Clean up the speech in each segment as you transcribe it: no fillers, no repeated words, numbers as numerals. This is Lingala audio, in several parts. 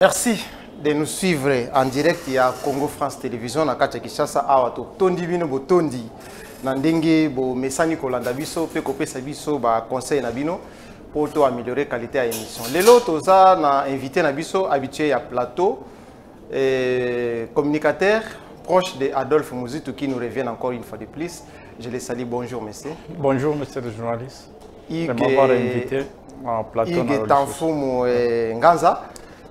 Merci de nous suivre en direct. Il y a Congo France Télévision na kati Kinshasa awa to tondi bino botondi na ndenge bo mesani kolanda biso pe kopesa biso ba conseil na bino pour to améliorer qualité à émission. Lelo toza na invité na biso habitué à plateau communicateur proche de Adolphe Muzitu qui nous revient encore une fois de plus. Je les salue. Bonjour monsieur. Bonjour monsieur le journaliste. De m'avoir invité en plateau. Ige Tanfumu Nganza.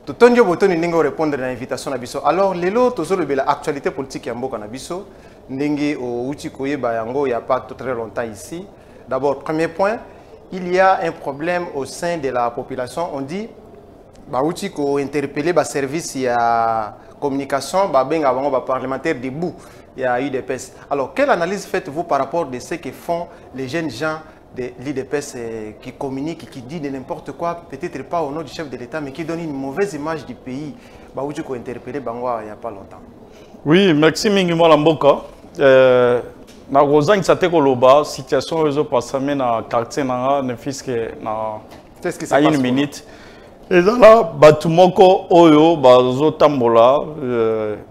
Totondio botoni ningo répondre à l'invitation na biso. Alors lelo tozo le bela actualité politique ya mboka na biso ndenge o uti koyeba yango il y a pas très longtemps ici. D'abord premier point, il y a un problème au sein de la population. On dit ba uti ko interpeller ba service ya communication ba benga bango ba parlementaire debout. Il y a eu des UDPS. Alors quelle analyse faites-vous par rapport de ce que font les jeunes gens de l'UDPS qui communique, qui dit de n'importe quoi, peut-être pas au nom du chef de l'État, mais qui donne une mauvaise image du pays. Bah, où tu peux interpeller Bangwa il n'y a pas longtemps. Oui, merci Mingimo Lamboka. Na Rosan Sate Koloba, situation réseau passame na quartier na ne fiske na. Qu'est-ce qui se passe? Une minute. Et là, batumoko oyo bazo tambola,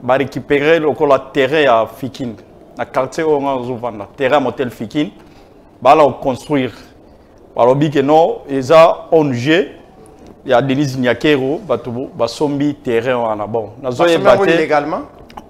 ba récupérer le terrain à Fikin, na quartier où on a vendre terrain motel Fikin. Bala construire. Balobi que non, eza ONG, il y a Denise Nyakero, basombi terrain wana bon. Nazoye baté légalement.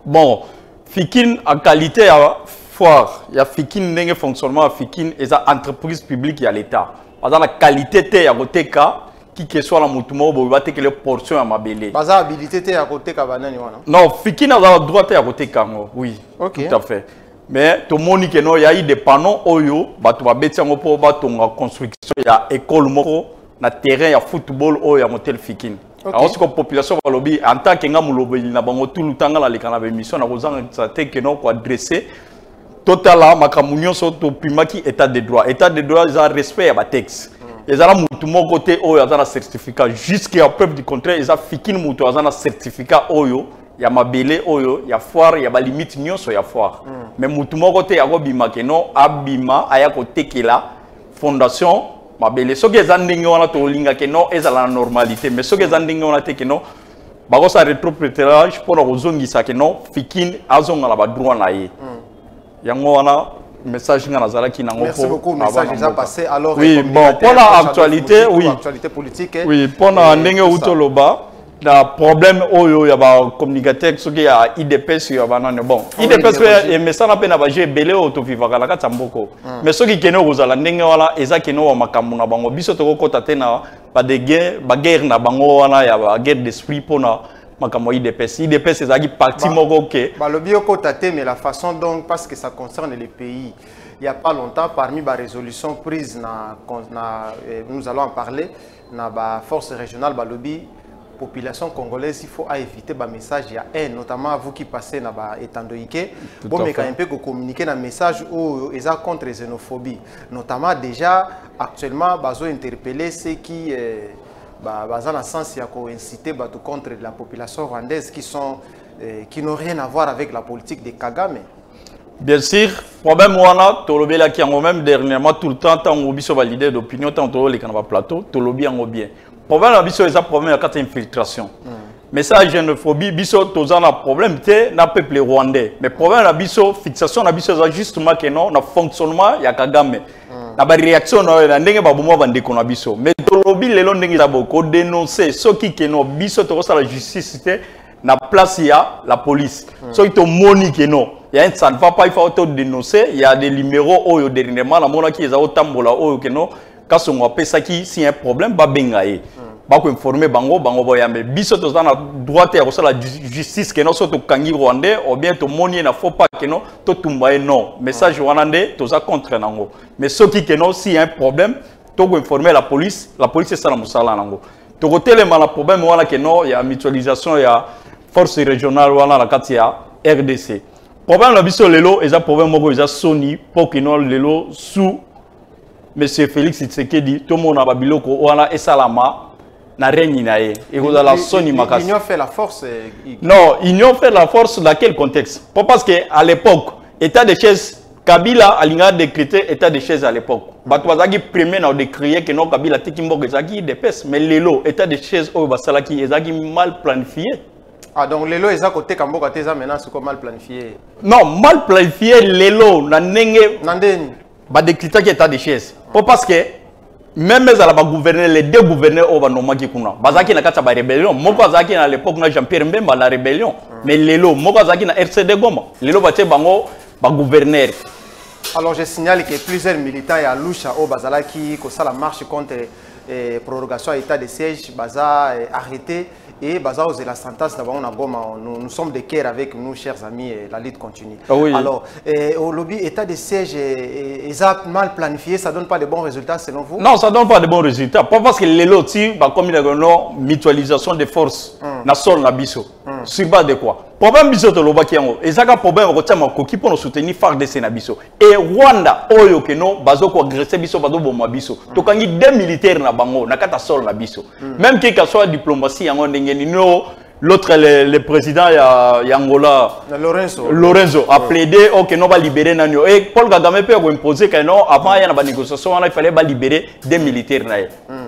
Bon, Fikin en qualité à foire, il y a Fikin n'enge fonctionnement Fikin eza entreprise publique il y a l'État. Dans la qualité té ya koteka qui que soit la mutumo bo baté que les portions à mabélé. Baza habilité té ya koteka banani wana. Non, Fikin a droit té ya koteka oui. Okay. Tout à fait. Mais tout le monde qui il y a eu des panneaux oyo, batu ba beti ngo po batu nga construction ya école moko na terrain ya football oyo ya motel Fikin. Alors ce que la population va lobby en tant que nga mulobi na bango tout le temps la lekana ba émission na kozanga ça te que non ko adresser totalement makamunyo so to pimaki état de droit za respect ya ba texte. Ezala mutu moko te oyo azana certificat jusqu'à preuve du contraire eza Fikin mutu azana certificat oyo ya mabele oyo ya foire ya ba limite nyonso ya foire. Mais mutu moko te ya ko bima ke non abima aya ko tekela fondation mabele soki eza ndenge wana to linga ke non ezala na normalité mais soki eza ndenge wana te ke non bako sa rétropétrage pour na kozongisa ke non Fikin azonga na ba droit na ye. Yango wana message nga nazalaki nango. Merci beaucoup, message déjà passé. Alors oui, bon pour la actualité oui, actualité politique. Oui, pour na ndenge utoloba le problème oyo ya ba communicateur soki ya IDPS ya banane bon IDPS et mesana pe na ba je belé auto vivaka la katamboko mais soki keno kozala ndenge wala eza keno wa makambu na bango biso to kota te na ba de guerre na bango wana ya ba guerre d'esprit pona makambo IDPS ezaki parti moko ke ba lobi kota te mais la façon donc parce que ça concerne les pays il y a pas longtemps parmi ba résolution prise nous allons en parler na ba force régionale ba lobi population congolaise, il faut éviter des messages il y a haine, notamment à vous qui passez dans l'étandoïque. Bon, mais quand même peut communiquer un message où ils sont contre la xénophobie. Notamment déjà actuellement, ils ont interpellé ceux qui dans le sens incité contre la population rwandaise qui n'ont rien à voir avec la politique de Kagame. Bien sûr, problème wana tolobi la qui en même dernièrement tout le temps tant on biso validé d'opinion tant on les canava plateau tolobi en bien. Problème la biso est un problème à infiltration. Mais ça xénophobie biso tozana problème té na peuple rwandais. Mais problème la biso fixation la biso justement que non na fonctionnement ya Kagame. Na ba réaction na ndenge ba bomo ba ndeko na biso. Mais tolobi lelo ndenge za boko dénoncer ceux qui que non biso to la justice té na place ya la police. Ceux qui to moni que non. Ça ne va pas, il faut auto dénoncer. Il y a des numéros oyo dernièrement la mona qui est au tambola oyo que non. Quand on appelle ça qui si un problème ba bengaye. Ba ko informer bango boyambe. Biso to na droit ya la justice que non so to kangi rwandais ou bien to moni na faut pas que non to tumbaye non. Message rwandais to za contre nango. Mais ce qui que non si un problème to ko informer la police c'est ça la musala nango. To côté le mal problème wana que non il y a mutualisation il y a force régionale wana la katia RDC. Problème la biso lelo eza problème moko eza Sony pour que non lelo sous monsieur Félix Tshisekedi tout le monde a babiloko wana esalama na reni na ye et vous la Sony makasi. Union fait la force. Non, union fait la force dans quel contexte? Parce que à l'époque état de chaise Kabila a décrété état de chaise à l'époque. Batouazaki premier n'a décrié que non Kabila Tekimbo Ezaki d'épaisse, mais l'élo état de chaise au Basalaki Ezaki mal planifié. Ah donc l'élo est à côté Kamboka Teza maintenant c'est mal planifié. Non, mal planifié l'élo na nenge Nandeni. Ba décrété état de chaise. Parce que même les deux gouverneurs au Banomaki Kuna. Bazaki na kata ba rébellion. Moko Azaki à l'époque na Jean-Pierre Mbemba la rébellion. Mais l'élo Moko Azaki na RCD Goma. L'élo baté bango ba gouverneur. Alors je signale que plusieurs militants à Loucha au Bazalaki qui la marche contre prorogation à état de siège baza arrêté et baza osé la sentence d'abord on a Goma. Nous sommes de cœur avec nous chers amis et la lutte continue. Ah oui. Alors au lobby état de siège est mal planifié, ça donne pas de bons résultats selon vous? Non, ça donne pas de bons résultats. Pas parce que les lotis bah comme il y a une mutualisation des forces na sol na biso. Sur base de quoi? Problème biso to lobaki yango. Ezaka problème ko tama ko ki pour soutenir FARDC na biso. Et Rwanda oyo ke no bazo ko agresser biso bazo bomba biso. To kangi deux militaires na bango na kata sol na biso. Même qu'il soit diplomatie yango ndenge ni no l'autre le président Angola Lorenzo a plaidé ok non va libérer nanyo et Paul Kagame peut imposer que non avant il y a une négociation il fallait pas libérer des militaires na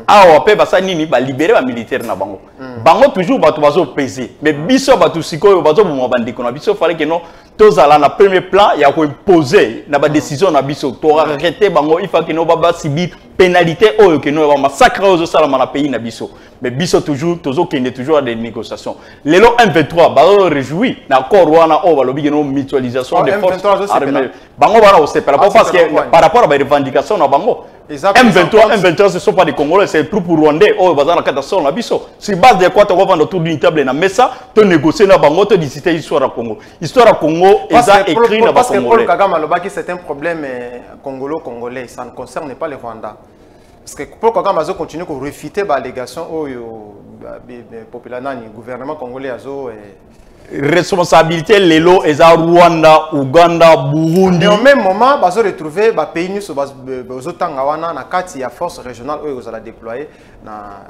ah on peut pas ça nini ba libérer ba militaire na bango bango toujours ba to bazo peser mais biso ba to sikoyo bazo mo bandiko na biso fallait que non tous à la premier plan il y a ko imposer na ba décision na biso to arrêter bango il faut que non ba subir pénalité oyo que non ba massacre aux salama na pays na biso mais biso toujours toujours à des négociations les lots M23 ba réjoui d'accord wana o ba lobi que non mutualisation des forces armées bango bara au separa parce que par rapport à les revendications na bango M23 ce sont pas des Congolais c'est tout pour Rwandais oh bazana kata sol na biso sur base de quoi to va vendre autour d'une table na mesa to négocier na bango to discuter histoire à Congo eza écrit na parce que Paul Kagame alobaki c'est un problème congolais ça ne concerne pas les Rwandais parce que Paul Kagame azo continue à refuter ba allégation oyo population gouvernement congolais azo responsabilité lelo eza Rwanda, Uganda, Burundi. Mais au même moment, bazo retrouver ba pays nous bazo tanga wana na kati ya force régionale oyo za la déployer na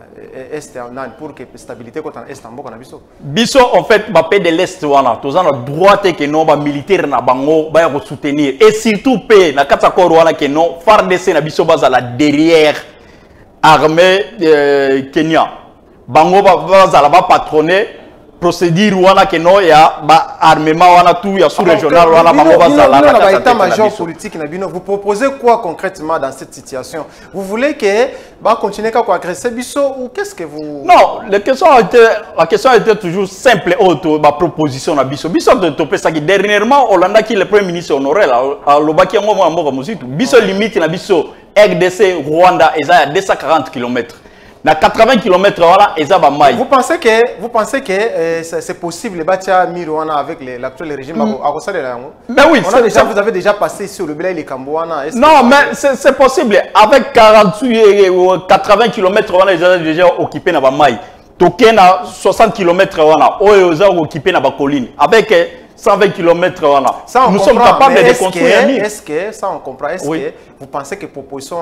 est pour que stabilité ko tan est mboka na biso. Biso en fait ba pays de l'est wana toza na droite que non ba militaire na bango ba ya ko soutenir et surtout pe na kati ko wana que non FARDC na biso baza la derrière armée Kenya. Bango baza la ba patronner procédure wana que non ya ba armement wana tout ya sous régional wana bango baza la état-major politique na bino vous proposez quoi concrètement dans cette situation? Vous voulez que ba continuer à agresser biso ou qu'est-ce que vous? Non, la question a été toujours simple auto ba proposition na biso de topé ça qui dernièrement Hollanda qui le premier ministre honoré la lobaki ngo mo mboka musitu biso limite na biso RDC Rwanda eza à 240 km. Na 80 km voilà eza ba mai. Vous pensez que c'est possible batia Mirwana avec l'actuel régime à Rosale là? Mais oui, vous avez déjà passé sur le Belay les Cambouana. Non, mais c'est possible avec 80 km voilà ils ont déjà occupé na ba mai. Token à 60 km voilà oyo eza occupé na ba colline avec 120 km voilà. Nous sommes capables de construire. Est-ce que ça on comprend? Est-ce que vous pensez que proposition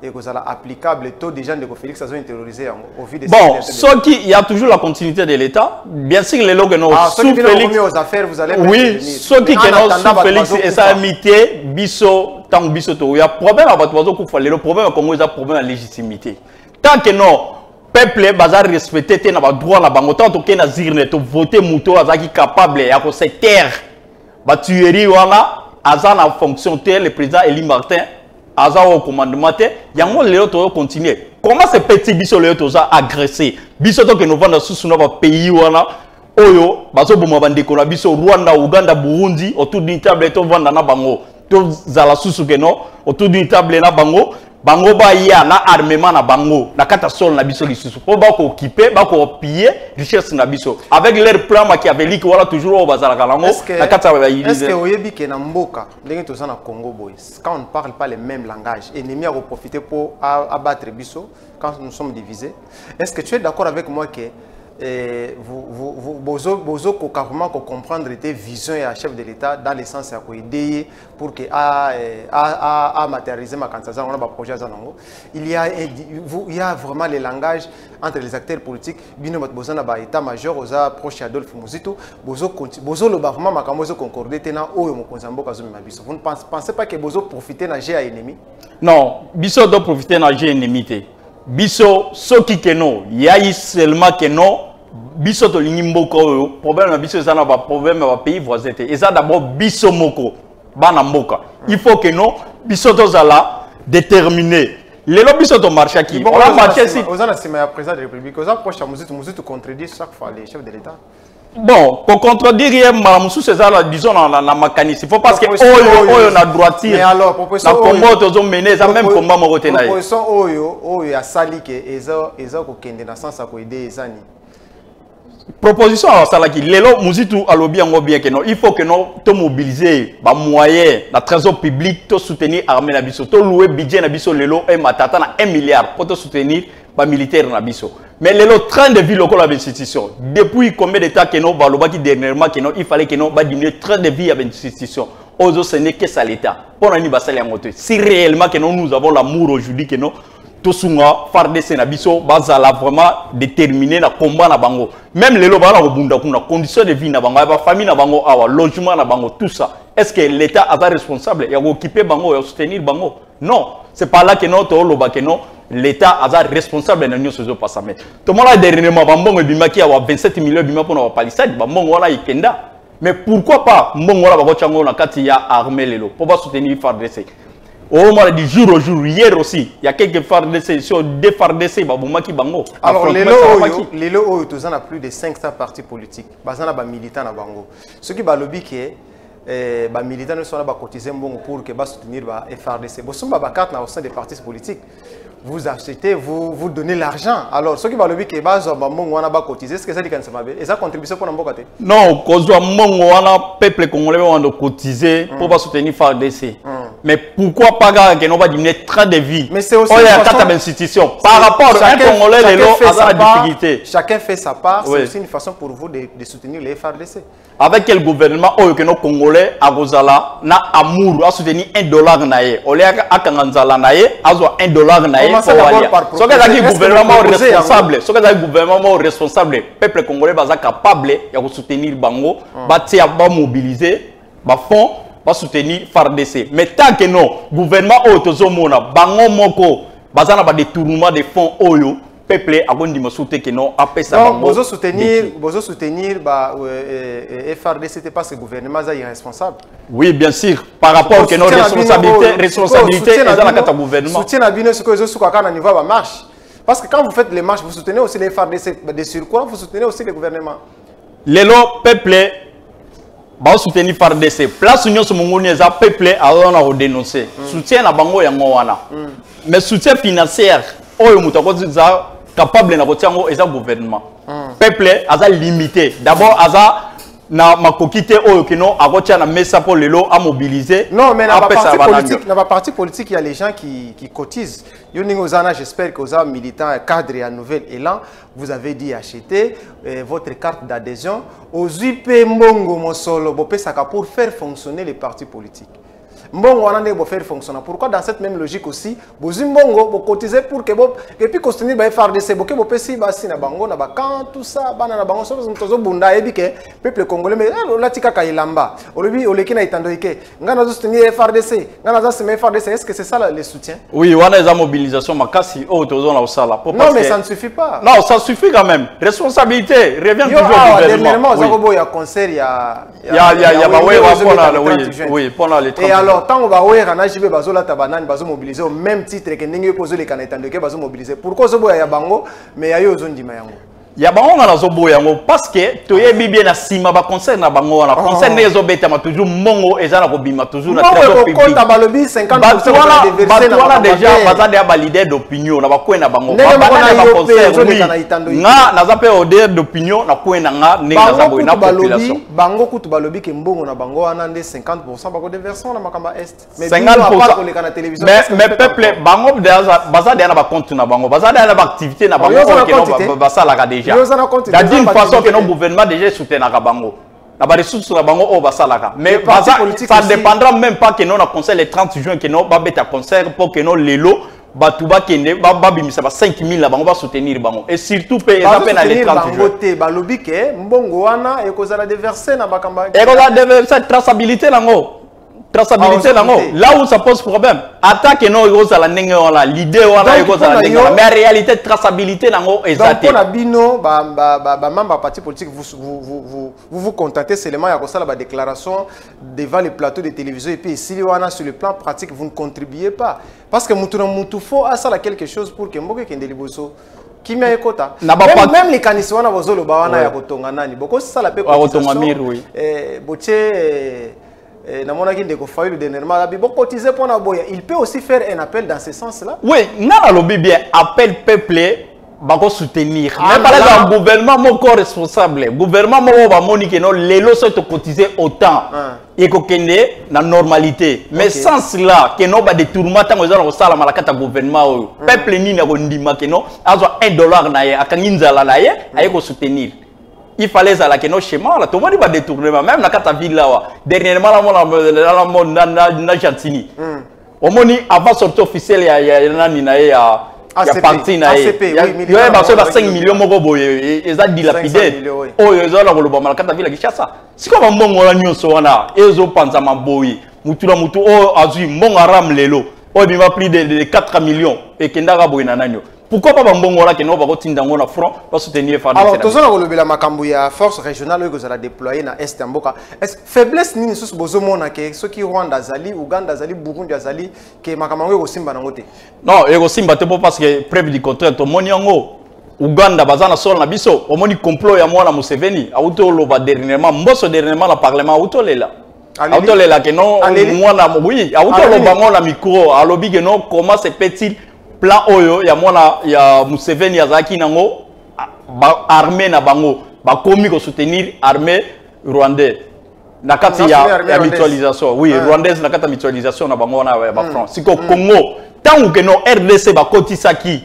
est applicable taux des gens de Félix Sazo terrorisé au vu de bon, ce qui il y a toujours la continuité de l'État. Bien sûr les logs non sous Félix aux affaires vous allez oui, ce qui est non sous Félix et ça amitié biso tant biso to il y a problème à bateau ko fallait le problème Congo il y a problème de légitimité. Tant que non peuple bazar respecter na ba droit na bango tant que na zirne to voter muto azaki capable ya ko se taire ba tuerie wana azana fonction tel le président Eli Martin aza au commandement te yango lelo to continuer comment ce petit biso lelo to za agressé biso to que nous vendre sous na ba pays wana oyo bazo boma bandeko na biso Rwanda Uganda Burundi autour d'une table to vendre na bango to za la sous que non autour d'une table na bango bango ba ya na armement na bango na kata sol na biso lisusu po ba ko occuper ba ko piller richesse na biso avec leur plan machiavélique wala toujours au bazala kalango na kata ba yi. Est-ce que oyebi ke na mboka ndenge to za na Congo boys quand on ne parle pas le même langage ennemi a profiter pour abattre biso quand nous sommes divisés? Est-ce que tu es d'accord avec moi que vous carrément comprendre les visions et chef de l'État dans le sens d'aider pour que à matérialiser ma candidature on a un projet il y a vraiment les langages entre les acteurs politiques bino bozana ba état-major oza proche Adolphe Muzito bozo le vraiment makambo concordé tena oyo mokonzi mboka zo mabiso vous ne pensez pas que bozo profiter na jeu à ennemi non biso doit profiter na jeu ennemi te biso soki keno yayi seulement keno biso to lingi mboko oyo problème na biso ezana ba problème ba pays voisins te eza d'abord biso moko bana mboka il faut que non biso to zala déterminé lelo biso to marché qui on a marché si aux anciens président de la République aux approches à Muzito contredit chaque fois les chefs de l'État. Bon, pour contredire Malamoussou c'est ça disons dans la mécanique il faut parce que oyo na droitier mais alors proposition la combat to mener ça même combat mo retenir proposition oyo ya sali que eza ko kende na sens à ko aider ezani proposition à ça là qui lelo Muzito alobi yango bien que non il faut que non to mobiliser ba moyen la trésor public to soutenir armée na biso to louer budget na biso lelo et matata na 1 milliard pour to soutenir ba militaire na biso mais lelo train de vie local à l'institution depuis combien de temps que non baloba qui dernièrement que non il fallait que non ba diminuer train de vie à l'institution ozo ce n'est que ça l'état pour nani basali yango te si réellement que non nous avons l'amour aujourd'hui que non tosunga FARDC na biso bazala vraiment déterminé na combat na bango même lelo bala robunda kuna condition de vie na bango ba famille na bango awa logement na bango tout ça est-ce que l'état a responsable ya occuper bango ya soutenir bango non c'est pas là que non to loba que non l'état a responsable na nyonso zo passa mais to mona dernièrement bambongo bimaki ya 27 millions bima pona wa palissade bambongo wala ikenda mais pourquoi pas mbongo wala bako chango na kati ya armée lelo pour pas soutenir FARDC. Au moins du jour au jour, hier aussi, il y a quelques FARDC, sur des FARDC, Baboumaki Bango. Alors, les lots, tous en a plus de 500 partis politiques. Bazana ba militants na Bango. Ce qui va lobby que les militants ne sont pas cotisés pour que soutenir les FARDC. Vous sont pas carte au sein des partis politiques. Vous achetez, vous donnez l'argent. Alors, ce qui va lobby que base Bango wana ba cotiser, est-ce que ça dit quand ça va? Et ça contribution pour n'importe. Non, cause Bango wana peuple congolais on doit cotiser pour pas soutenir FARDC. Mais pourquoi pas que nous va diminuer train de vie? Mais c'est aussi une institution. Par rapport à un Congolais, les lots à la difficulté. Chacun fait sa part. C'est aussi une façon pour vous de soutenir les FARDC. Avec quel gouvernement que nos Congolais à Gozala na amour à soutenir $1 naé. Au lieu à Kanganzala naé, à $1 naé. Ce que le gouvernement responsable, ce que le gouvernement responsable, peuple congolais va capable de soutenir Bango, va mobiliser, va fond. Pas soutenir FARDC. Mais tant que non, gouvernement Otozomona, Bango Moko, Bazana ba détournement des fonds Oyo, peuple a bon dima soutenir que non, après ça Bango. Vous soutenir FARDC, c'était parce que le gouvernement est irresponsable. Oui, bien sûr. Par rapport que nos responsabilités, elles ont la carte gouvernement. Soutien à Bino, ce que vous soutenez à niveau de marche. Parce que quand vous faites les marches, vous soutenez aussi les FARDC. De surcroît, vous soutenez aussi le gouvernement. Les lots, peuple. Ba soutenir FARDC place union somongoni eza peuple a on a dénoncer soutien na bango yango wana mais soutien financier oyo mutako za capable na kotiango eza gouvernement peuple aza limité d'abord aza na makokite oyo kino akotia na mesa pour lelo à mobiliser non mais na parti politique il y a les gens qui cotisent j'espère que vous militants cadre et à nouvel élan vous avez dit acheter votre carte d'adhésion aux UP Mbongo Mosolo pour faire fonctionner les partis politiques. Mbongo wana ndé faire fonctionner. Pourquoi dans cette même logique aussi, Mbongo bo cotiser pour que et puis continuer ba FARDC bo ke bo pesi ba si na bango na ba quand tout ça bana na bango so mtozo bunda ebi ke peuple congolais mais la tika kailamba. Olobi oleki na itando ike. Ngana zo soutenir FARDC. Ngana zo soutenir FARDC. Est-ce que c'est ça le soutien? Oui, wana eza mobilisation makasi tozo na osala. Non mais ça ne suffit pas. Non, ça suffit quand même. Responsabilité revient toujours au gouvernement. Dernièrement, il y a concert, il y a oui, pendant les 30 et alors, tant qu'on va voir, on a joué bazola tabanane, bazo mobiliser au même titre que n'engue poser les canettes de bazo mobiliser. Pourquoi ce boya bango, mais il y a eu zone dimayango. Il y a bango na zo boyango parce que to yebi bien na sima ba concert na bango na concert ne zo beta ma toujours mongo eza na kobima toujours na trésor public. Ko tabalobi 50% de versé na déjà bazade ba leader d'opinion na ba kwena bango. Ba concert nga na za pe leader d'opinion na kwena nga ne na za boyina population. Bango kutu balobi ke mbongo na bango wana nde 50% ba ko de versé na makamba est. Mais 50% mais peuple bango bazade na ba compte na bango bazade na ba activité na bango ba sala ka déjà déjà. D'une façon que nos gouvernements déjà soutiennent à Bango. Na ba ressources na bango o basalaka. Mais ça ne dépendra même pas que nous na concert le 30 juin que nous ba beta concert pour que nous lelo batuba kende ba bimisa ba 5000 la bango ba soutenir bango et surtout payer ça peine les 30 juin. Ba lobi ke mbongo wana e kozala déverser na bakamba. E kozala déverser traçabilité lango. Traçabilité là où ça pose problème. Attaque non kozala ndenge wala l'idée wana e kozala ndenge mais en réalité traçabilité lango exact. Donc pour la bino ba membre parti politique vous contentez seulement ya kosala ba déclaration devant les plateaux de télévision et puis ici wana sur le plan pratique vous ne contribuez pas parce que mutu faut asala quelque chose pour que mboke kende liboso kimia ekota même les kanissi wana bozolo ba wana ya kotonga nani boko sala pe cotisation boche namona ki ndeko Fayulu dernièrement la bibo cotiser pour na boya il peut aussi faire un appel dans ce sens là. Oui, na lobby bien appel peuple bako soutenir. Mais par exemple gouvernement mon corps responsable, gouvernement mo ba moni que non lelo se te cotiser autant. Et ko kende na normalité. Mais sans cela que non ba détournement tant aux gens sala malakata gouvernement peuple ni na ko ndima que non azo $1 na ye akanginza la ye aye ko soutenir. Il fallait ça là que nos schémas là tout le monde va détourner même la carte ville là dernièrement la Gentini au moni avant sortie officielle il y a nani na ya parti na il y a ba 5 millions moko boye eza dilapidé oh eza la koloba la carte ville Kinshasa si comme mbongo la nyonso wana ezo panza maboye mutu na mutu oh azui mbongo aram lelo oh il m'a pris de 4 millions et kendaka boye na nanyo. Pourquoi pas Bambongo là que nous va continuer dans le front pour soutenir FARDC? Alors, tous on a la Makambuya force régionale que vous allez déployer dans Est Mboka. Est-ce faiblesse ni sous bozomo na que ceux qui Rwanda zali, Ouganda zali, Burundi zali que Makambuya ko simba nangote? Non, et ko simba te parce que preuve du contraire to moniango Ouganda bazana sol na biso, o moni complot ya mwana Museveni, auto lo ba dernièrement, mboso dernièrement le parlement auto lela. Auto lela que non mwana oui, auto lo bango na micro, alobi que non comment se peut-il plan oyo ya mwana ya Museveni yazaki nango armée na bango ba komi ko soutenir armée rwandais na kati ya mutualisation oui rwandaise na kati mutualisation na bango na ba France siko Congo tangu que no RDC ba kotisaki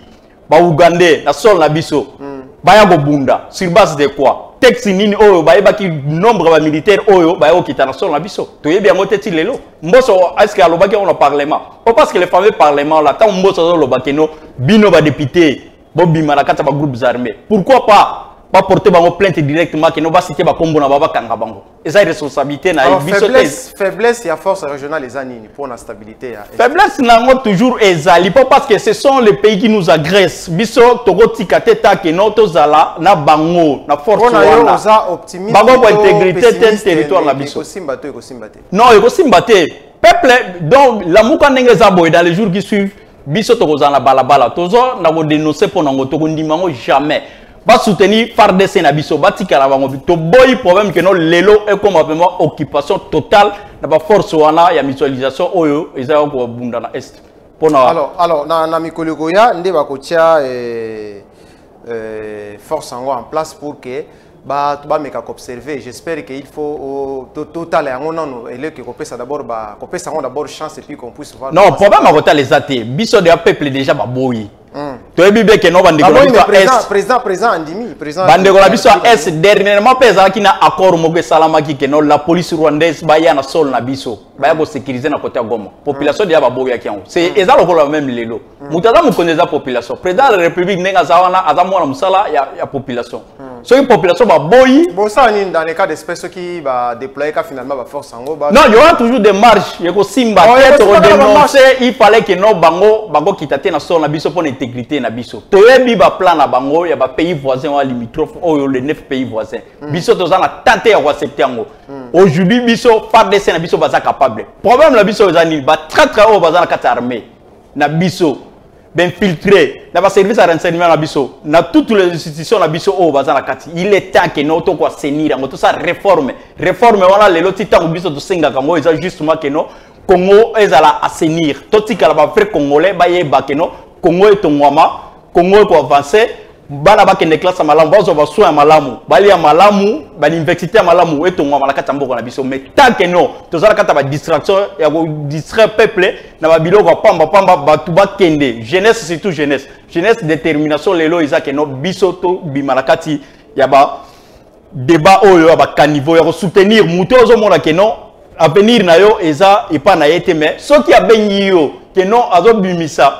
ba Ougandais na sol na biso ba ya go bunda sur base de quoi texte nini oyo ba yebaki nombre ba militaire oyo ba yo kitana sol na biso to yebi yango teti lelo mboso est-ce que alobaki on le parlement o parce que le fameux parlement là tant mboso lobaki no bino ba député bo bima na kata ba groupes armés pourquoi pas porter bango plainte directement que no ba citer ba kombo na ba kanga bango eza responsabilité na biso faiblesse ya force régionale les anini pour la stabilité faiblesse nango toujours ezali parce que ce sont les pays qui nous agressent biso togo tikate ta que no tozala na bango na force wana oza optimiste bango pour intégrité tel territoire na biso non ekosimba te peuple donc la muka ndenge za boy dans les jours qui suivent biso tokoza na balabala tozo na ko dénoncer pour nango toko ndimango jamais va soutenir FARDC na biso batika la bango to boy problème que non lelo est comme vraiment occupation totale na ba force wana ya mutualisation oyo eza ko bunda na est pona alors na mikoleko ya nde ba kotia force en place pour que ba meka observer j'espère qu'il faut total yango non ele que kopesa d'abord ba kopesa d'abord chance et puis qu'on puisse voir non problème à voter les athées biso de peuple déjà ba boyi to ebibe ke no bande ko président andimi président bande ko la biso est dernièrement pesa ki na accord mo salama ki ke no la police rwandaise ba ya na sol na biso ba ya ko sécuriser na côté Goma population de ya ba boya ki yango c'est ezalo ko même lelo mutaza mo connaître population président de la république nenga zawana azamo na musala ya population so une population ba boyi bon ça dans les cas d'espèce qui va déployer finalement ba force en gros non il y aura toujours des marches il y a simba pour dénoncer il fallait que no bango kitate na sol na biso pour intégrité na biso toyebi ba plan na bango ya ba pays voisins wa limitrophe oyo les 9 pays voisins biso toza na tenter ya accepter yango aujourd'hui biso FARDC na biso baza capable problème la biso ezani ba très haut baza na kati armée na biso ben filtré na ba service à renseignement na biso na toutes les institutions na biso o baza na kati il est temps que no to ko assainir ngo to sa réforme wana lelo titango biso to senga kango eza justement que no Congo ezala assainir to tikala ba vrai congolais ba yeba que no Congo est tongwama Congo ko avancer bana ba kende classe malamu bazo ba soin malamu bali ya malamu ba université ya malamu etonga malaka mboko na biso mais tant que non tozala kata ba distraction ya ko distraire peuple na ba biloko pamba batu ba kende jeunesse surtout jeunesse détermination lelo izake no biso to bimalakati ya ba débat oyo ya ba caniveau ya ko soutenir muto ozo mona que non avenir na yo eza epa na yete mais soki abengi yo que non azo bimisa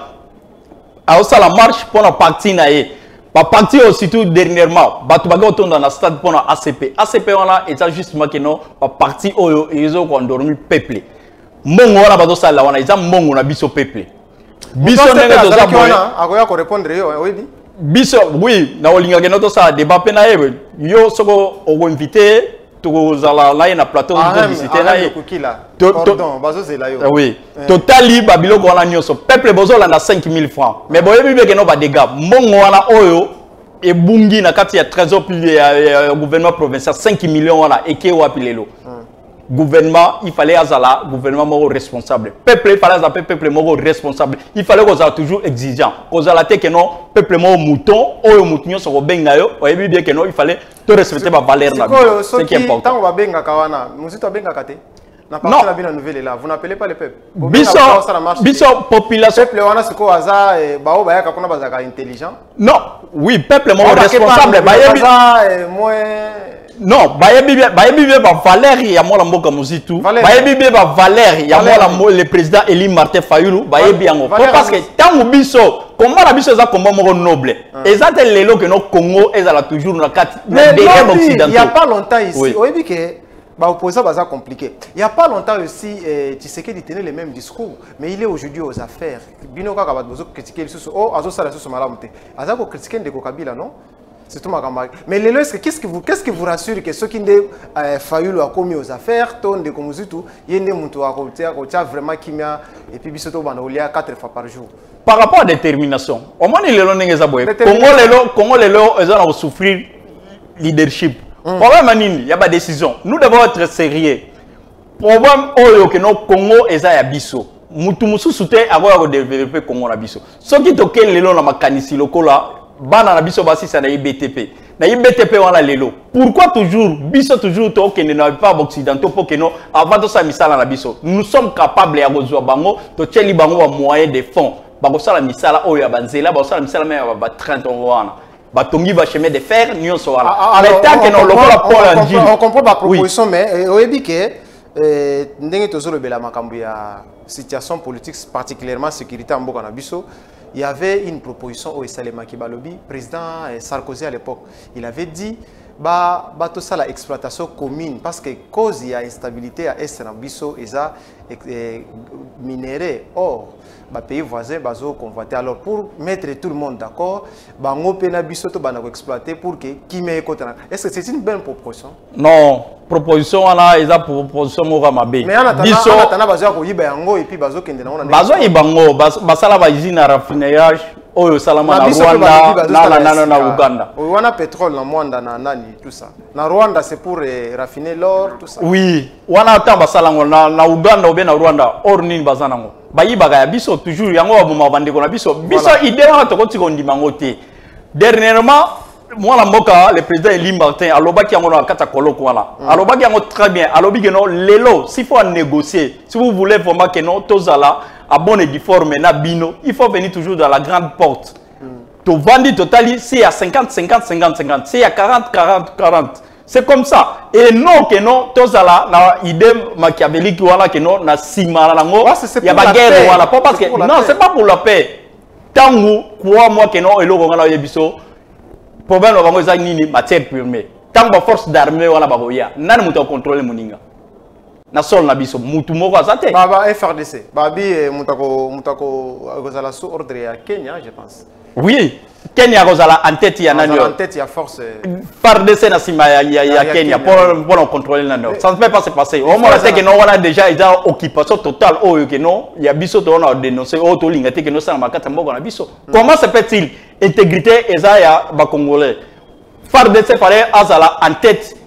a ça la marche pour la partie na ye. Pas parti aussi tout dernièrement. Batu baga autour dans la stade pour la ACP. ACP on a et ça justement que non pas parti oyo ils ont endormi peuple. Mongo on a bato ça là on a ils ont mongo na biso peuple. Biso nenge to ça boy. Akoya ko répondre yo oui dit. Biso oui na olinga que notre ça débat pe na yo soko o invité to zala là na plateau de visiter na pardon bazo c'est là yo. Oui. Totali babilo ko na nyoso peuple bozo la na 5000 francs. Mais boye bibe que no ba dégâts. Mongo wana oyo et bungi na kati ya trésor public ya gouvernement provincial 5 millions wana eke wapi lelo. Gouvernement, il fallait azala gouvernement moro responsable. Peuple, il fallait azala peuple moro responsable. Il fallait qu'on soit toujours exigeant. Qu'on soit que non, peuple moro mouton, oyo mouton sur le bengayo, oyo bien que non, il fallait te respecter ma valeur là. C'est qui est important. Tant on va benga kawana, nous sommes benga kate. Non. La nouvelle là, vous n'appelez pas le peuple. Biso population. Peuple wana siko aza bao ba ya kakuna bazaka intelligent. Non, oui, peuple moro responsable. Ba non, bayebi ba Valère ya mola mboka muzitu. Bayebi ba Valère ya mola le président Eli Martin Fayulu, bayebi yango. Parce que tant biso, comment la biso za combat moko noble. Exact lelo que no Congo ezala toujours na carte derrière occidentaux. Il y a pas longtemps ici, oyebi que ba opposant baza compliqué. Il y a pas longtemps aussi Tshisekedi tenait les mêmes discours, mais il est aujourd'hui aux affaires. Bino kaka ba bozo critiquer susu oh azo sala susu malamu te. Aza ko critiquer ndeko Kabila non? C'est tout ma camarade. Mais les lois, qu'est-ce qui vous rassure que ceux qui ont failli le commis aux affaires, ton de comme tout, il y a des gens qui vraiment qui et puis bientôt on a 4 fois par jour. Par rapport à la détermination, au moins les lois n'engagent pas. Congo les lois ils ont souffrir leadership. Problème il y a pas de décision. Nous devons être sérieux. Problème oh que nos Congo est à biso. Mutu musu soutien avoir développer Congo na biso. Ceux qui toquent les lois na makanisi lokola. Bana na biso basi ça na IBTP. Na IBTP wana lelo. Pourquoi toujours biso toujours to que ne pas occidentaux pour que non avant de ça misala na biso. Nous sommes capables ya kozwa bango to tcheli bango ba moyen de fonds. Ba ko sala misala oyo ya banzela ba sala misala même ba 30 ans wana. Ba tongi ba chemin de fer nyonso wana. Mais tant que non lokola Paul Andjil. On comprend la proposition mais oyebi que ndenge tozolo bela makambu ya situation politique particulièrement sécurité en mboka na biso. Il y avait une proposition au Salema Kibalobi, président Sarkozy à l'époque. Il avait dit tout ça la exploitation commune parce que cause il y a instabilité à est na biso eza minéré or pays voisins bazo convoiter alors pour mettre tout le monde d'accord bango pena biso to bana ko exploiter pour que kimé ekotana. Est-ce que c'est une bonne proposition? Non, proposition wana eza proposition moko mabe. Mais biso atana bazo ko yiba yango et puis bazo kende na ona bazo yibango basala ba usine à raffinage oyo salama na Rwanda na Uganda. Wana pétrole na Mwanda na nani tout ça. Na Rwanda c'est pour raffiner l'or tout ça. Oui, wana tamba salango na Uganda ou bien na Rwanda or nini bazanango. Bayibaga ya biso toujours yango ba boma bandeko na biso. Biso idée wana to koti kondimango te. Dernièrement moi la mboka le président Eli Martin alobaki yango na kata koloko wana. Alobaki yango très bien. Alobi que non lelo s'il faut négocier. Si vous voulez vraiment que non tozala à bonne et difforme na bino, il faut venir toujours dans la grande porte. To vendre totali c'est à 50 50 50 50, c'est à 40 40 40. C'est comme ça. Et non que non tozala na idée machiavélique wala que non na sima nango. Il y a pas guerre wala pas parce que non, c'est pas pour la paix. Tangu crois moi que non eloko ngana yebiso. Problème ba ngo za nini matière première. Tangu ba force d'armée wala ba goya. Nani muto contrôler moninga. Na sol na biso mutu moko azate baba FRDC babi mutako kozala sous ordre ya Kenya je pense. Oui, Kenya kozala en tête ya nani en tête ya force FRDC na sima ya Kenya pour contrôler na nord. Ça ne peut pas se passer. Au moins c'est que non on a déjà occupation totale oyo que non ya biso to on a dénoncé o to linga te que non ça na makata moko na biso. Comment se peut-il intégrité eza ya ba congolais FRDC fallait azala en tête.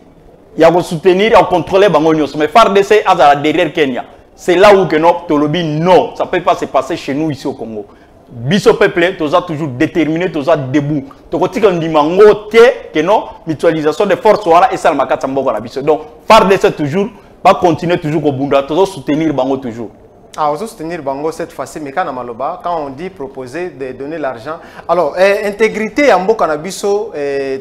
Il y a soutenir et contrôler Bangonios. Mais FARDC derrière Kenya. C'est là où que non, Tolobi, non, ça ne peut pas se passer chez nous ici au Congo. biso peuple toza toujours déterminé, toza debout. Tokotika ndimango te que non mutualisation de forces wana et ça le makata mboko na biso. Donc FARDC toujours va continuer toujours au bunda, tozo soutenir bango toujours. Ah, on va soutenir bango cette fois-ci, mais quand on dit proposer de donner l'argent, alors intégrité en mboko na biso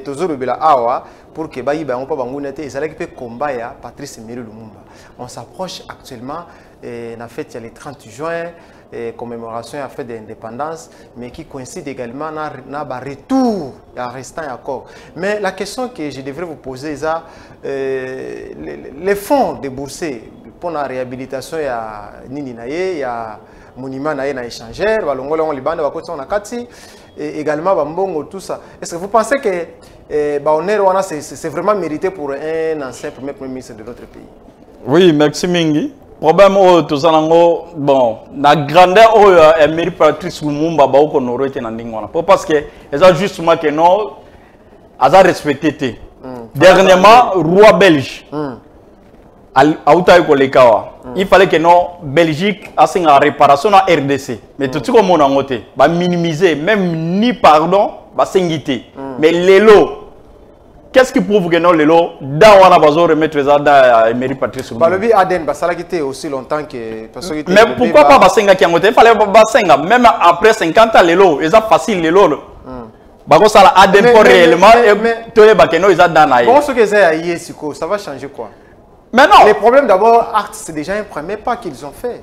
tozo rubela awa pour que bayi bango pa bango nete ezala qui peut combat ya Patrice Emery Lumumba. On s'approche actuellement na fête il y a le 30 juin. Commémoration à fête d'indépendance, mais qui coïncide également dans le retour à restant encore. Mais la question que je devrais vous poser, c'est les fonds déboursés pour la réhabilitation, il y a Nini Naye, il y a Monument Naye na échangeur, et également Bambongo, tout ça. Est-ce que vous pensez que c'est vraiment mérité pour un ancien premier ministre de notre pays? Oui, merci Mingi. Problème tout ça bon la grandeur Emery Patrice Lumumba ba ko no rete na ndingwana parce que eza justement que non aza respecté dernièrement roi belge auta ko lekawa il fallait que non Belgique a une réparation na RDC mais tout comme on a noté ba minimiser même ni pardon ba singité mais lelo qu'est-ce qui prouve que non les lots dans on a besoin de remettre les dans Emery Patrice Lumumba. Balobi Aden basala qui était aussi longtemps que mais pourquoi pas basenga qui a ngoté il fallait basenga même après 50 ans les lots ils ont facile les lots bako sala Aden pour réellement to les bakeno ils ont dans naïe bon ce que c'est hier ça va changer quoi? Mais non les problèmes d'abord acte c'est déjà un premier pas qu'ils ont fait.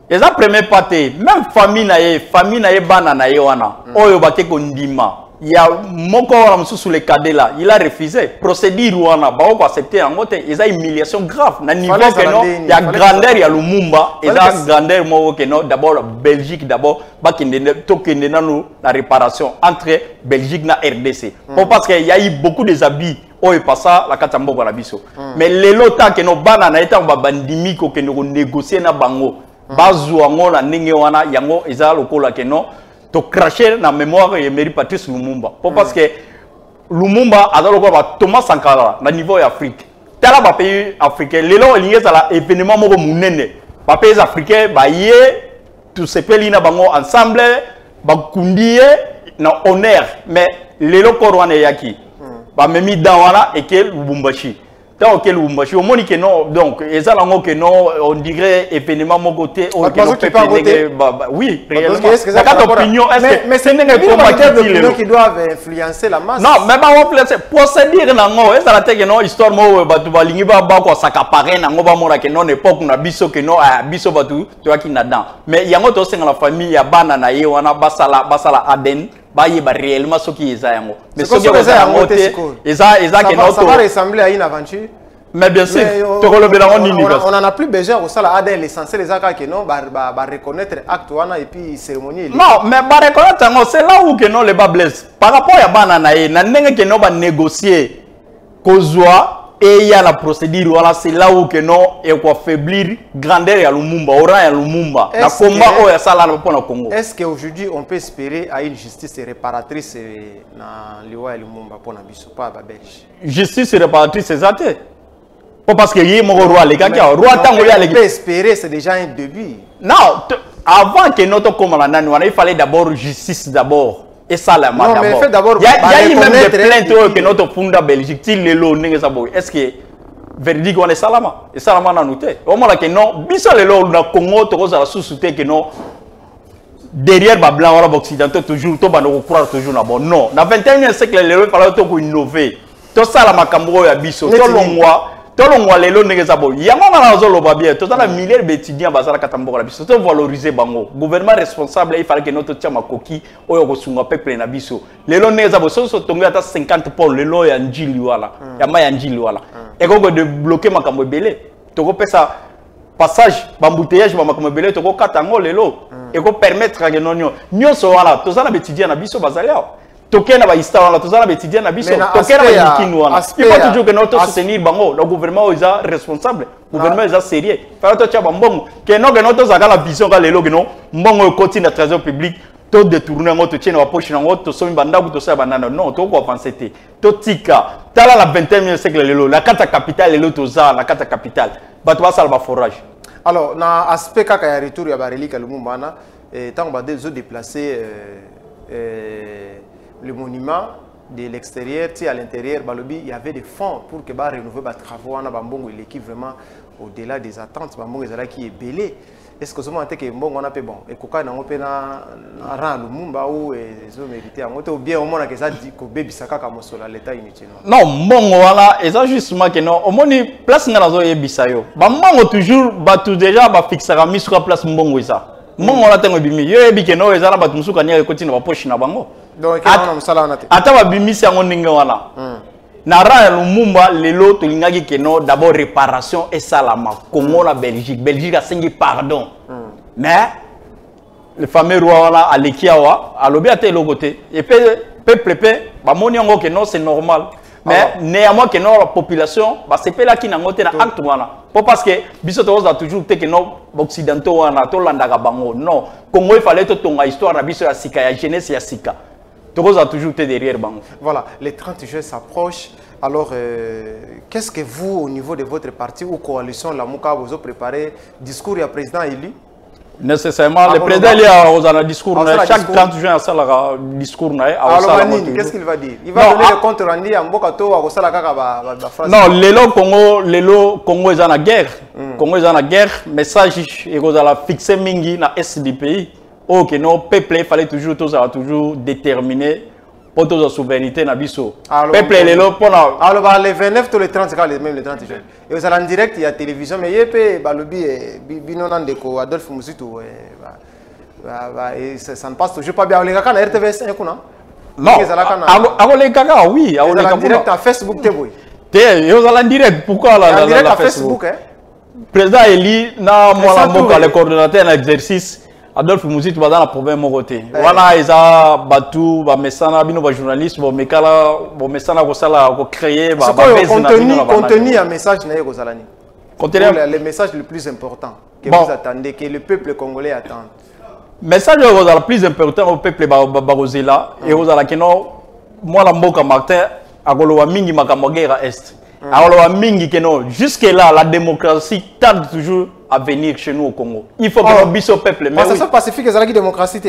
Ils ont premier pas même famille naïe bana naïe wana oyo bakeko ndima. Il y a mon corps sous les cadets là, il a refusé. Procédure ou on a pas accepté en côté. Il y a une humiliation grave. Na niveau que non, il y a grandeur, il y a Lumumba, il y a grandeur moi que non. D'abord Belgique, d'abord, la réparation entre Belgique et RDC. Parce qu'il y a eu beaucoup de habits. Oh et pas ça, la Katambo la biso. Mais les lotas que nos bananes étant bandimi que nous négocier na bango, bazu ango la ningewana yango eza lokola que non. To cracher na mémoire de Emery Patrice Lumumba. Parce que Lumumba a d'abord Thomas Sankara na niveau Afrique. Tel un pays africain. Les gens liés à l'événement moko munene. Les pays africains ba yé tous ces pays na bango ensemble ba kundié na honneur. Mais les gens korwana yaki. Ba memi dawana et que Lubumbashi. Tant que Lubumbashi au moni que non donc et alors que non on dirait événement mon côté au oui réellement la carte opinion mais c'est une qui doivent influencer la masse. Non mais pas influencer procédure nango et ça la tête que non histoire mo batu balingi ba ko s'accaparer nango ba mora que non époque na biso que non biso batu tu vois qui na-dedans mais yango to senga la famille ya bana na ye wana basala Aden baye ba réellement ce qui est yango mais ce qui est yango ça va ressembler à une aventure. Mais bien sûr, on en a plus besoin au salaire Aden l'essentiel les actes que non ba reconnaître acte wana et puis cérémonie. Non, mais ba reconnaître c'est là où que non les bas blesse. Par rapport à bana na ye na ndenge que non ba négocier kozwa et il y a la procédure voilà c'est là où que non et quoi faiblir grandeur ya Lumumba, oran ya Lumumba. Na combat o ya sala pour le Congo. Est-ce qu'aujourd'hui on peut espérer à une justice réparatrice na liwa ya Lumumba pour na biso pas ba Belge? Justice réparatrice c'est ça. Parce que y a mon roi, les gars, roi tango ya les. On peut espérer, c'est déjà un début. Non, avant que notre commandant, il fallait d'abord justice d'abord. Et ça là, non, mais fait d'abord. Il y a eu même des plaintes que notre funda Belgique, il les lots, est-ce que verdict on est salama? Et salama n'a noté. Au moins que non, bisa les lots na Congo, tu as la sous-souté que non. Derrière les blancs, les occidentaux toujours, tu vas nous croire toujours là bon. Non, dans le 21e siècle, les lots, il fallait innover. Tout ça la makambo ya biso, tout le mois. Tout le monde les lots négociables. Il y a un zolo babia. Tout le milliers d'étudiants basara katambola biso. Tout valoriser bango. Gouvernement responsable il fallait que notre tiama koki oyo kosunga peuple na biso. Les lots négociables so tomber à 50 pour les lots ya njili wala. Ya ma ya njili wala. Et qu'on de bloquer makambo belé. To ko pesa passage bambouteillage ba makambo belé to ko katango les lots. Et qu'on permettre que non nyonso wala. Tout ça na étudiants na biso bazalia. Toké na ba histoire là, tout ça na étudiant na biso. Toké na ba yikinu wana. Il faut toujours que notre soutenir bango. Le gouvernement est responsable. Le gouvernement est sérieux. Faire to tia bambongo. Que non que notre zaka la vision ka lelo que non. Mbongo continue na trésor public. To détourner ngo to tiena wa poche na ngo to somi bandaku to sa banana. Non, to ko avancer te. To tika. Tala la 21e siècle lelo. La carte capitale lelo to za la carte capitale. Bato ba sala ba forage. Alors, na aspect kaka ya retour ya ba relique Lumumba na tant qu'on va déplacer le monument de l'extérieur, à l'intérieur, il y avait des fonds pour que rénover les travaux, l'équipe vraiment au-delà des attentes, qui est belé. Est-ce que vous avez dit que bon, on a fait bon, et qu'on a fait un rang le Mumba ou ils ont mérité, ou bien au moins que ça dit que bébé saka comme cela l'État inutile. Non, bon voilà, et ça justement que non, au moins ni place dans la zone bisayo. Bah moi toujours, bah tout déjà, bah fixer à mis sur la place mbongo ça. Moi on a tengo bimi, yo ebi que non, ils ont bah tout musuka ni continue va poche na bango. Donc on a msala on a te. Ata ba bimi si ango ninga wala. Na ra Lumumba lelo to lingaki keno d'abord réparation et salama Congo la Belgique a signé pardon mais le fameux roi là à l'Ekiawa à l'obé à tel côté et peuple ba moni ngo que non c'est normal mais néanmoins que non la population ba c'est là qui n'a ngoté na acte wana parce que biso to a toujours te que non occidentaux wana to landaka bango non Congo il fallait to tonga histoire na biso ya sika ya jeunesse ya sika. A toujours été derrière bango. Voilà, les 30 juin s'approchent. Alors, qu'est-ce que vous, au niveau de votre parti ou coalition, la Mouka, vous avez préparé discours du président élu? Nécessairement, le président il a un discours. Chaque 30 juin, il a un discours. Alors, qu'est-ce qu'il va dire? Il va donner le compte rendu à Mbokato, à France. Non, le Congo est en guerre. Congo est en guerre. Message, il a fixé Mingi dans l'est du pays. Ok, non, peuple, il fallait toujours déterminer pour toute la souveraineté na biso. Peuple, alors, les 29 tous les 30, même les 30 jeunes. Et vous allez en direct, il y a la télévision, mais il y a Binonan Deko, Adolphe Moussitou. Ça ne passe toujours pas bien. Les gars, na RTVS, non, les gars, oui. Vous allez en direct à Facebook, vous allez en direct, pourquoi en direct à Facebook? Président Eli, le coordonnateur en exercice. Adolphe Mouzitou va dans la province Moroté. Voilà, ils ont battu, les journalistes, les créer, contenu un message le message le plus important que vous attendez, que le peuple congolais attend. Le message le plus important au peuple Barosela, et aux Alakeno, moi la Mboka Martin, à Goloa Mingi Makamogera Est. Alors, jusque là, la démocratie tarde toujours à venir chez nous au Congo. Il faut que nous bisons peuple. Mais ça pacifique, c'est la démocratie.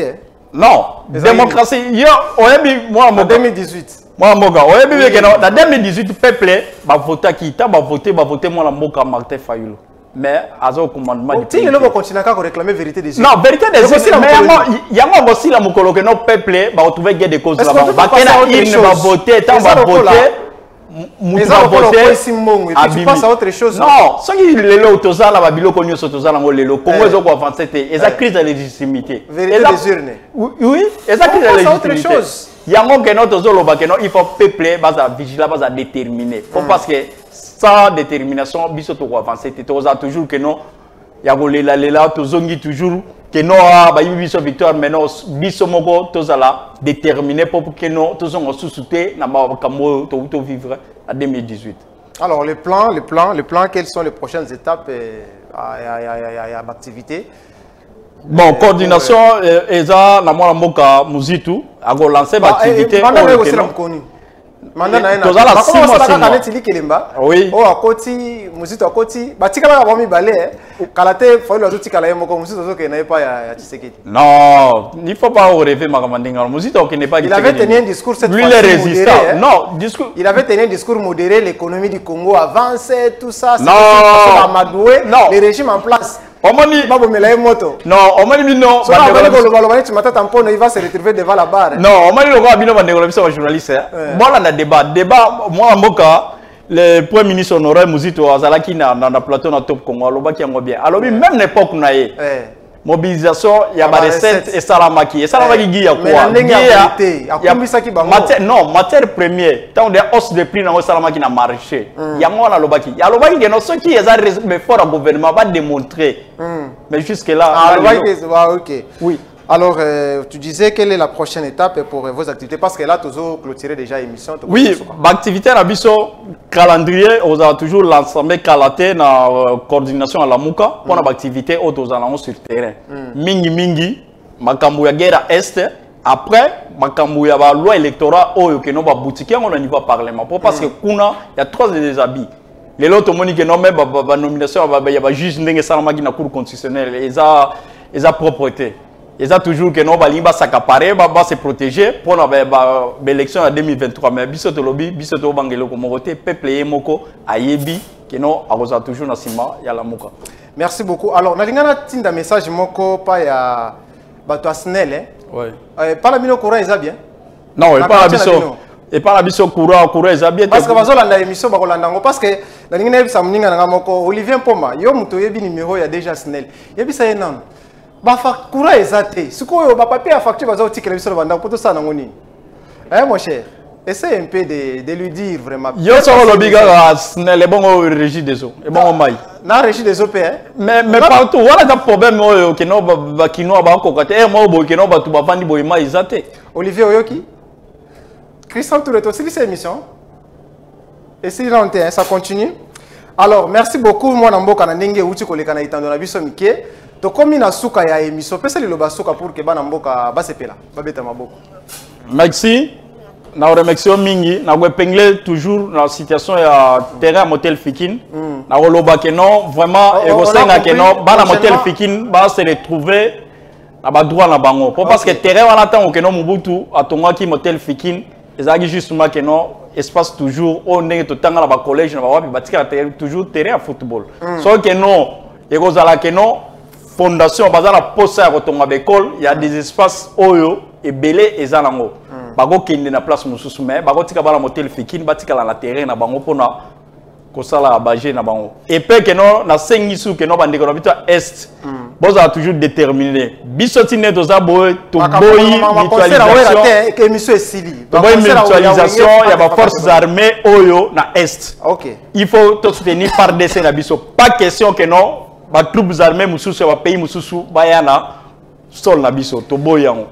Non, démocratie. Moi, en 2018. Moi, en 2018, le peuple va voter qui va voter moi la Mboka Martin Fayulu. Mais à ce commandement. Si le peuple continue à réclamer vérité des yeux. Non, vérité des yeux. Mais il y a aussi la Mokolo que notre peuple va retrouver des causes là-bas. Il va voter, tant va voter. Mais ça tu passes à autre chose. Non, ce qui est le toza la babilo konyo so toza la ngolelo Congo zo ko avancer té et ça crise de légitimité. Vérité des urnes. Oui, et ça crise de légitimité. Il y a un que notre zo loba que non il faut peuple basa vigilant basa déterminé. Parce que sans détermination biso to ko avancer té toza toujours que non ya golela lela tozongi toujours que non ba biso victoire mais non biso moko tozala déterminé pour que non tozongo sous-souté na ba kambo to vivre en 2018. Alors les plans, quelles sont les prochaines étapes à l'activité? Bon, coordination et ça na moi mboka Muzitu a lancer l'activité. Mandana tozala 6 mois kaneti kelemba oui o akoti Muzito akoti batika ba bomi balé kalate faut le tout kala yemoko Muzito zo ke na pas ya Tshisekedi. Non, il faut pas rêver makamandinga Muzito qui n'est pas il avait tenu un discours cette fois résistant non discours il avait tenu un discours modéré, l'économie du Congo avançait tout ça non Amadoué le régime en place. Omoni babomela moto. Non, omoni bino il va se retrouver devant la barre. Non, omoni loko bino bandeko biso journaliste. Moi là débat moi mboka le premier ministre honoraire Muzito azalaki na plateau na Top Congo alobaki yango bien. Alors même l'époque na ye. Mobilisation ya ba recette et salamaki gi ya quoi? Non, matière première. Tant de hausse de prix na salamaki na marché. Yango na lobaki. Ya lobaki que non ceux qui mais fort au gouvernement va démontrer. Mais jusque là OK. Oui. Alors, tu disais quelle est la prochaine étape pour vos activités? Parce que là, tu as clôturé déjà l'émission. Oui, l'activité à biso calendrier, on a toujours l'ensemble calaté na coordination à la Mouka pour l'activité autres allons sur terrain. Mingi, makambu ya guerre est. Après, makambu ya ba loi électorale oyo que no ba boutique on a niveau parlement. Parce que kuna il y a 3 déshabits. Les autres monique non même ba nomination ba juge ndenge salama qui na cour constitutionnelle et ça propreté. ils ont toujours que non balimba s'accaparer va se protéger pour l'élection en 2023 mais biso to lobby biso to bangelo ko mokote peuple yemoko ayebi que non akoza toujours na sima ya la moka. Merci beaucoup. Alors na lingana tinda message moko pa ya bato SNEL hein. Ouais. Pas la mino courant ils bien. Non, et pas la biso. Et pas la biso courant ils bien. Parce que bazo landa émission ba kolanda ngo parce que na lingana yebisa mninga nga moko Olivier Mpoma yo muto yebi numéro ya déjà SNEL. Yebisa yenan. Ba courant ezate. Siko yo ba papier à facture bazo tikela biso banda poto ça nango nini. Hein mon cher. Essaye un peu de lui dire vraiment. Yo so lobiga SNEL bon au régie des eaux. Et bon mai. Na régie des OP hein. Mais partout voilà un problème que non ba kino ba ko kate mo bo que non ba tu ba vandi boy mai ezate. Olivier Oyoki. Christian Toureto, c'est cette émission. Et c'est là ça continue. Alors, merci beaucoup. Moi, Namboka Nandenge Uchi Kolekana Itando na biso mike. To komi na suka ya émission. Pesa lilo basuka pour que Banamboka basepela. Babeta maboko. Merci. Na remercie mingi na pengle toujours dans la situation ya terrain motel Fikin. Na roloba que non vraiment egosenga que non bana motel Fikin ba se retrouver na ba droit na bango. Parce que terrain wana tango que non Mobutu atonga ki motel Fikin. Ezaki justement que non espace toujours on est tout temps dans ba collège na ba wapi batika toujours terrain à football. Sauf que non ekozala que non fondation bazala posa ya kotonga l'école il y a des espaces oyo et belé ezanango. Bago kende na place mususu mais bago tika bala motel Fikin batika la terrain na bango pona kosala bager na bango. Et pe que non na sengisu que non bandeko na bita est. Boza toujours déterminé. Bisoti ne doza boy to boy mutualisation. Mutualisation il y a ba forces armées oyo na est. OK. Il faut tout soutenir par dessin na biso. Pas question que non ba troupes armées mususu ba pays mususu bayana sol na biso to boy yango.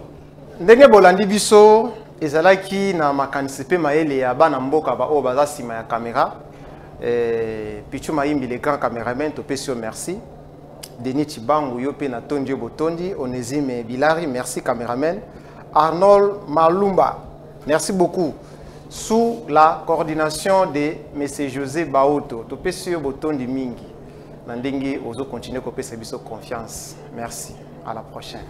Ndenge bolandi biso ezalaki na makanisi pe maele ya bana mboka ba o baza sima ya caméra. Pichu Maimbi les grands caméramans to pesio merci. Denis Chibangu Yope na Tondio Botondi, Onésime Bilari, merci caméraman. Arnold Malumba, merci beaucoup. Sous la coordination de M. José Baoto, to pesio Botondi Mingi. Nandingi ozo continue ko pesa biso confiance. Merci. À la prochaine.